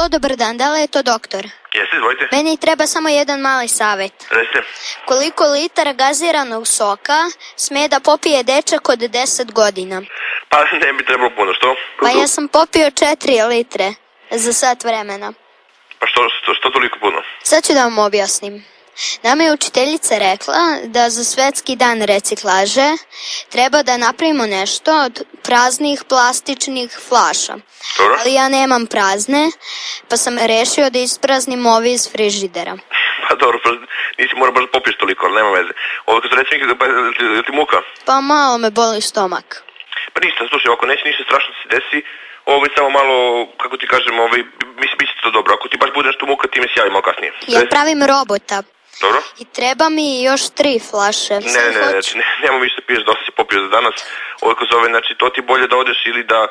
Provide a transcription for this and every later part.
dobar dan, da li je to doktor? Jeste, izvolite. Meni treba samo jedan mali savjet. Recite. Koliko litara gaziranog soka sme da popije dečak od 10 godina? Pa ne bi trebalo puno, što? Pa ja sam popio 4 litre za sat vremena. Pa što toliko puno? Sad ću da vam objasnim. Nama je učiteljica rekla da za svetski dan reciklaže treba da napravimo nešto od praznih plastičnih flaša. Dobro. Ali ja nemam prazne, pa sam rešio da ispraznim ovi iz frižidera. Pa dobro, nisi mora baš da popiješ toliko, ali nema veze. Ovo kad su reći mi, je ti muka? Pa malo me boli stomak. Pa ništa, slušaj, ako neće ništa strašno se desi, samo malo, kako ti kažem, mislim, bit će to dobro. Ako ti baš bude nešto muka, ti mi se javi malo kasnije. Ja pravim robota. Dobro. I treba mi još 3 flaše. Ne, nemoj više piješ, dosta si popio za danas. Znači, to ti bolje da odeš ili da,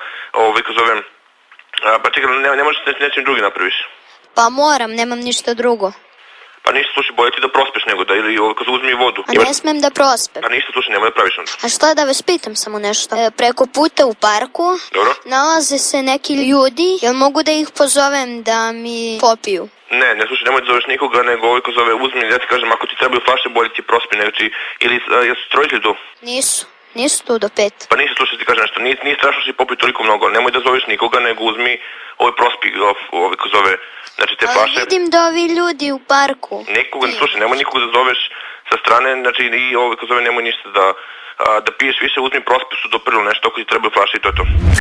pa čekaj, ne možeš nečim drugi napraviš. Pa moram, nemam ništa drugo. Pa ništa, slušaj, bolje ti da prospeš nego da, ili uzmi vodu. A ne smem da prospem. Pa ništa, slušaj, nemoj da praviš onda. A što da vas pitam samo nešto? Preko puta u parku nalaze se neki ljudi, jel mogu da ih pozovem da mi popiju? Ne, slušaj, nemoj da zoveš nikoga, nego uzmi, ja ti kažem, ako ti trebaju flaše, bolje ti prospi, ili jesu roditelji tu? Nisu tu do 5. Pa nisu, slušaj, ti kažem nešto, nije strašno što si popio toliko mnogo, nemoj da zoveš nikoga, nego uzmi prospi, znači te flaše. Ali vidim da ovi ljudi u parku. Nikoga, slušaj, nemoj nikoga da zoveš sa strane, znači i nemoj ništa da piješ više, uzmi prospi su do prvo nešto, ako ti trebaju flaše i to je to.